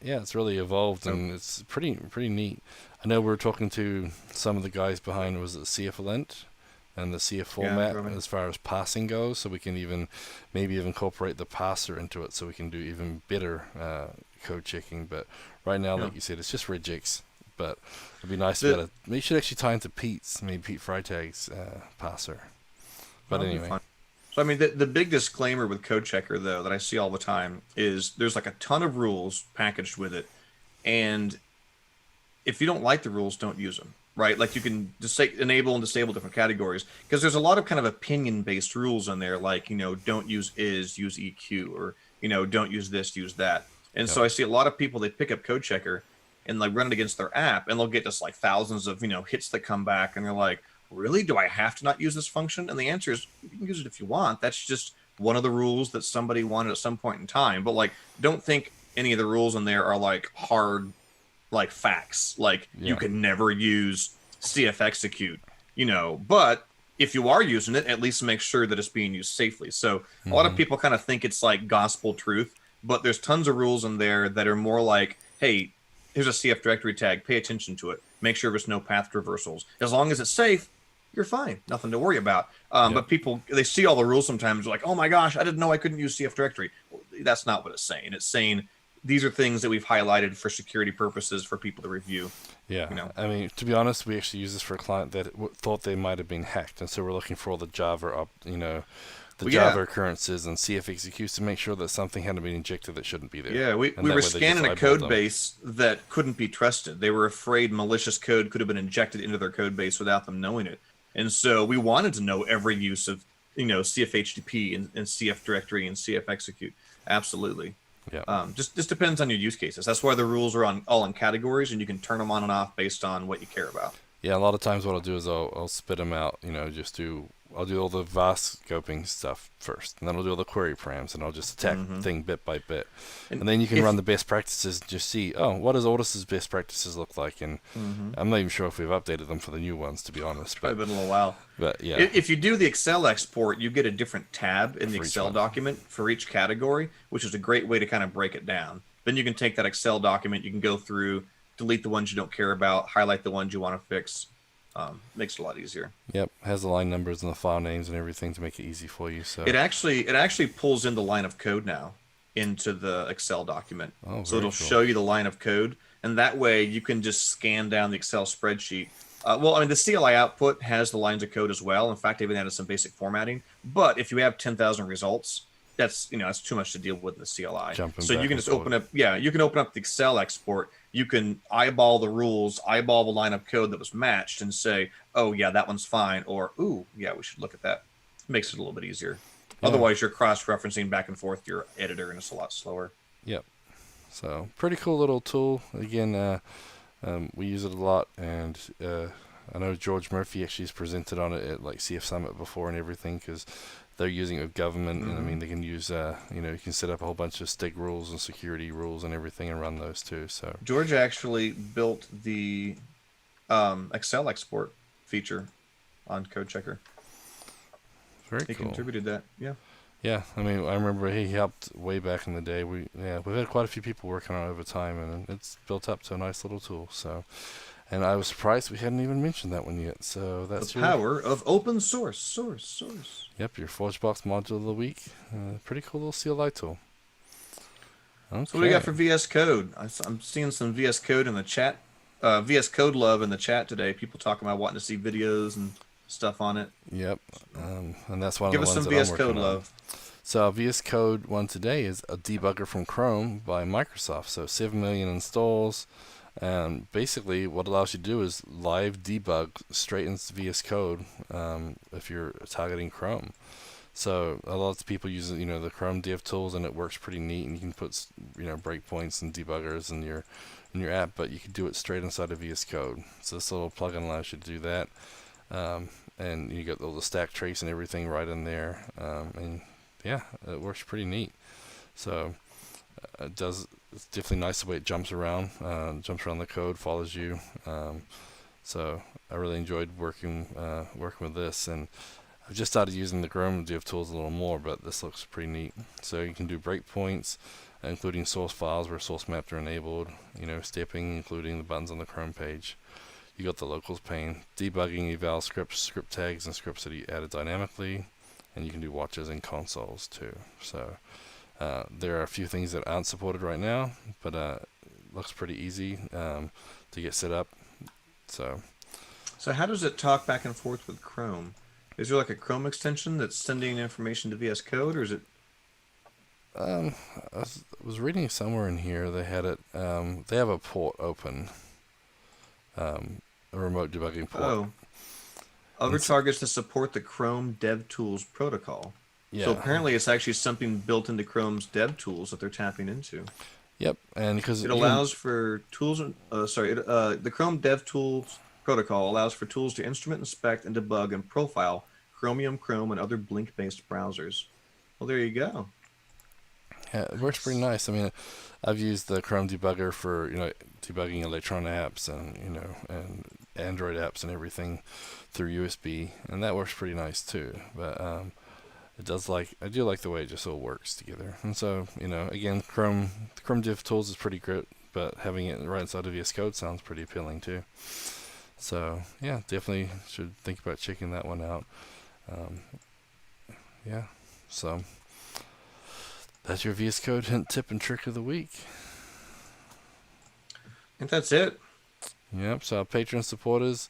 [SPEAKER 1] It's really evolved, and it's pretty neat. I know we were talking to some of the guys behind CFLent and the CF format as far as parsing goes, so we can maybe incorporate the parser into it, so we can do even better code checking. But right now, like you said, it's just regex. But it'd be nice to maybe you should actually tie into Pete Freitag's parser. But anyway.
[SPEAKER 2] So, I mean, the big disclaimer with Code Checker, though, that I see all the time is there's like a ton of rules packaged with it. And if you don't like the rules, don't use them, right? Like you can just enable and disable different categories, because there's a lot of kind of opinion-based rules in there, like, don't use is, use EQ, or, don't use this, use that. And so I see a lot of people, they pick up Code Checker and like run it against their app, and they'll get just like thousands of hits that come back, and they're like, really, do I have to not use this function? And the answer is, you can use it if you want. That's just one of the rules that somebody wanted at some point in time. But like, don't think any of the rules in there are like hard, like facts. Like you can never use CF execute, but if you are using it, at least make sure that it's being used safely. So a lot of people kind of think it's like gospel truth, but there's tons of rules in there that are more like, hey, here's a CF directory tag, pay attention to it, make sure there's no path traversals. As long as it's safe, you're fine, nothing to worry about. But people, they see all the rules sometimes, they're like, oh my gosh, I didn't know I couldn't use CF directory. Well, that's not what it's saying. It's saying these are things that we've highlighted for security purposes for people to review.
[SPEAKER 1] Yeah, I mean, to be honest, we actually use this for a client that thought they might have been hacked, and so we're looking for all the Java Java occurrences and CF executes to make sure that something hadn't been injected that shouldn't be there.
[SPEAKER 2] Yeah, we were scanning a code base that couldn't be trusted. They were afraid malicious code could have been injected into their code base without them knowing it. And so we wanted to know every use of, CFHTP and CF directory and CF execute. Absolutely.
[SPEAKER 1] Yeah.
[SPEAKER 2] Just depends on your use cases. That's why the rules are all in categories, and you can turn them on and off based on what you care about.
[SPEAKER 1] Yeah, a lot of times what I'll do is I'll spit them out, I'll do all the VAS scoping stuff first, and then I'll do all the query params, and I'll just attack the thing bit by bit. And then you can run the best practices and just see, what does Ortus's best practices look like? And I'm not even sure if we've updated them for the new ones, to be honest.
[SPEAKER 2] Probably been a little while.
[SPEAKER 1] But yeah.
[SPEAKER 2] If you do the Excel export, you get a different tab in the Excel document for each category, which is a great way to kind of break it down. Then you can take that Excel document, you can go through, delete the ones you don't care about, highlight the ones you want to fix. Makes it a lot easier.
[SPEAKER 1] Yep, has the line numbers and the file names and everything to make it easy for you. So
[SPEAKER 2] it actually pulls in the line of code now into the Excel document. So it'll show you the line of code, and that way you can just scan down the Excel spreadsheet. The CLI output has the lines of code as well. In fact, I even added some basic formatting. But if you have 10,000 results, that's too much to deal with in the CLI. So you can just open up the Excel export. You can eyeball the rules, eyeball the line of code that was matched, and say, oh yeah, that one's fine, or ooh, yeah, we should look at that. Makes it a little bit easier. Yeah. Otherwise, you're cross-referencing back and forth your editor, and it's a lot slower.
[SPEAKER 1] Yep. So pretty cool little tool. Again, we use it a lot, and I know George Murphy actually has presented on it at like CF Summit before and everything, because they're using it with government, and I mean they can use you can set up a whole bunch of STIG rules and security rules and everything and run those too. So
[SPEAKER 2] George actually built the Excel export feature on Code Checker.
[SPEAKER 1] Very cool.
[SPEAKER 2] He contributed that.
[SPEAKER 1] Yeah, I mean, I remember he helped way back in the day. We've had quite a few people working on it over time, and it's built up to a nice little tool. So, and I was surprised we hadn't even mentioned that one yet. So that's
[SPEAKER 2] the power of open source.
[SPEAKER 1] Yep, your ForgeBox module of the week. Pretty cool little CLI tool. Okay.
[SPEAKER 2] So what do you got for VS Code? I'm seeing some VS Code in the chat. VSCode Love in the chat today. People talking about wanting to see videos and stuff on it.
[SPEAKER 1] Yep, and that's one of
[SPEAKER 2] the
[SPEAKER 1] ones
[SPEAKER 2] that I'm working on.
[SPEAKER 1] Give us
[SPEAKER 2] some VS Code Love.
[SPEAKER 1] So VS Code one today is a debugger from Chrome by Microsoft. So 7 million installs. And basically what it allows you to do is live debug straight into VS Code if you're targeting Chrome. So a lot of people use the Chrome dev tools, and it works pretty neat, and you can put breakpoints and debuggers in your app, but you can do it straight inside of VS Code. So this little plugin allows you to do that. And you get all the stack trace and everything right in there. And yeah, it works pretty neat. So it's definitely nice the way it jumps around the code, follows you. So I really enjoyed working with this, and I've just started using the Chrome dev tools a little more, but this looks pretty neat. So you can do breakpoints, including source files where source maps are enabled, stepping, including the buttons on the Chrome page. You got the locals pane, debugging eval scripts, script tags, and scripts that you added dynamically, and you can do watches and consoles too. So there are a few things that aren't supported right now, but it looks pretty easy to get set up. So
[SPEAKER 2] how does it talk back and forth with Chrome? Is there like a Chrome extension that's sending information to VS Code, or is it?
[SPEAKER 1] I was reading somewhere in here they had it. They have a port open, a remote debugging port.
[SPEAKER 2] Oh, other targets that support the Chrome DevTools protocol. Yeah. So apparently it's actually something built into Chrome's DevTools that they're tapping into.
[SPEAKER 1] Yep, and because
[SPEAKER 2] It allows for tools. The Chrome Dev Tools protocol allows for tools to instrument, inspect, and debug and profile Chromium, Chrome, and other Blink-based browsers. Well, there you go.
[SPEAKER 1] Yeah, it works pretty nice. I mean, I've used the Chrome debugger for debugging electronic apps and and Android apps and everything through USB, and that works pretty nice too. But I do like the way it just all works together. And so again, Chrome Dev Tools is pretty great, but having it right inside of VS Code sounds pretty appealing too. So yeah, definitely should think about checking that one out. Yeah, so that's your VS Code hint, tip, and trick of the week.
[SPEAKER 2] I think that's it.
[SPEAKER 1] Yep, so our Patreon supporters,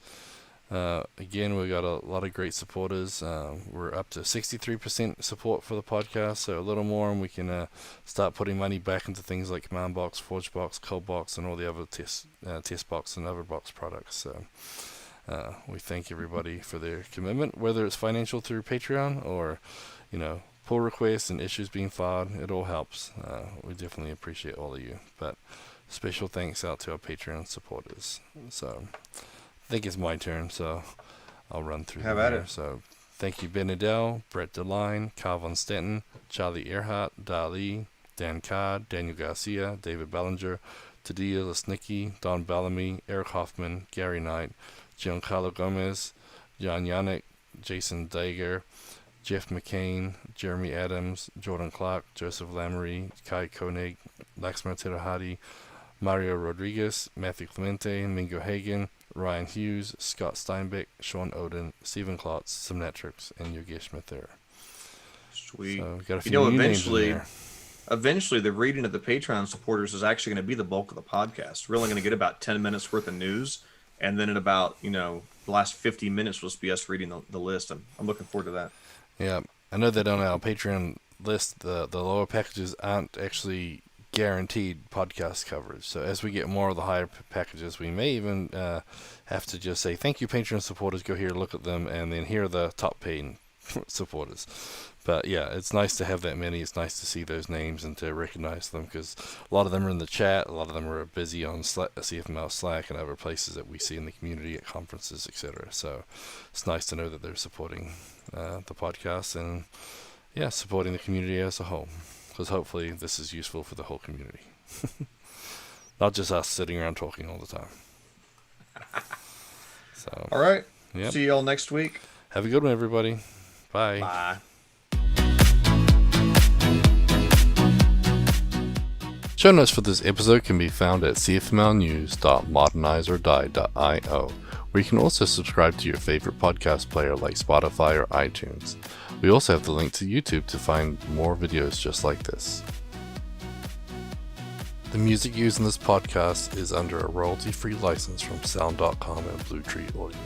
[SPEAKER 1] again, we got a lot of great supporters. We're up to 63% support for the podcast, so a little more and we can start putting money back into things like CommandBox, ForgeBox, ColdBox, and all the other TestBox and OverBox products. So we thank everybody for their commitment, whether it's financial through Patreon or, pull requests and issues being filed. It all helps. We definitely appreciate all of you. But special thanks out to our Patreon supporters. So I think it's my turn, so I'll run through
[SPEAKER 2] Have
[SPEAKER 1] them
[SPEAKER 2] at
[SPEAKER 1] here.
[SPEAKER 2] it.
[SPEAKER 1] So thank you, Ben Adele, Brett DeLine, Carl von Stenton, Charlie Earhart, Dali, Dan Card, Daniel Garcia, David Bellinger, Tadia Lesnicki, Don Bellamy, Eric Hoffman, Gary Knight, Giancarlo Gomez, John Yannick, Jason Dager, Jeff McCain, Jeremy Adams, Jordan Clark, Joseph Lamory, Kai Koenig, Laxman Terahadi, Mario Rodriguez, Matthew Clemente, Mingo Hagen, Ryan Hughes, Scott Steinbeck, Sean Oden, Stephen Klotz, Symmetrics, and Yogesh Mathur.
[SPEAKER 2] Sweet.
[SPEAKER 1] So got a few new names in there.
[SPEAKER 2] Eventually, the reading of the Patreon supporters is actually going to be the bulk of the podcast. We're only going to get about 10 minutes worth of news, and then in about the last 50 minutes will be us reading the list. I'm looking forward to that.
[SPEAKER 1] Yeah, I know that on our Patreon list, the lower packages aren't actually guaranteed podcast coverage. So as we get more of the higher packages, we may even have to just say, thank you, Patreon supporters, go here, look at them, and then here are the top paid supporters. But yeah, it's nice to have that many. It's nice to see those names and to recognize them, because a lot of them are in the chat, a lot of them are busy on CFML Slack and other places that we see in the community at conferences, etc. So it's nice to know that they're supporting the podcast and supporting the community as a whole, because hopefully this is useful for the whole community. Not just us sitting around talking all the time. So,
[SPEAKER 2] all right.
[SPEAKER 1] Yep.
[SPEAKER 2] See you all next week.
[SPEAKER 1] Have a good one, everybody. Bye.
[SPEAKER 2] Bye.
[SPEAKER 1] Show notes for this episode can be found at cfmlnews.modernize.io, where you can also subscribe to your favorite podcast player like Spotify or iTunes. We also have the link to YouTube to find more videos just like this. The music used in this podcast is under a royalty-free license from Sound.com and Blue Tree Audio.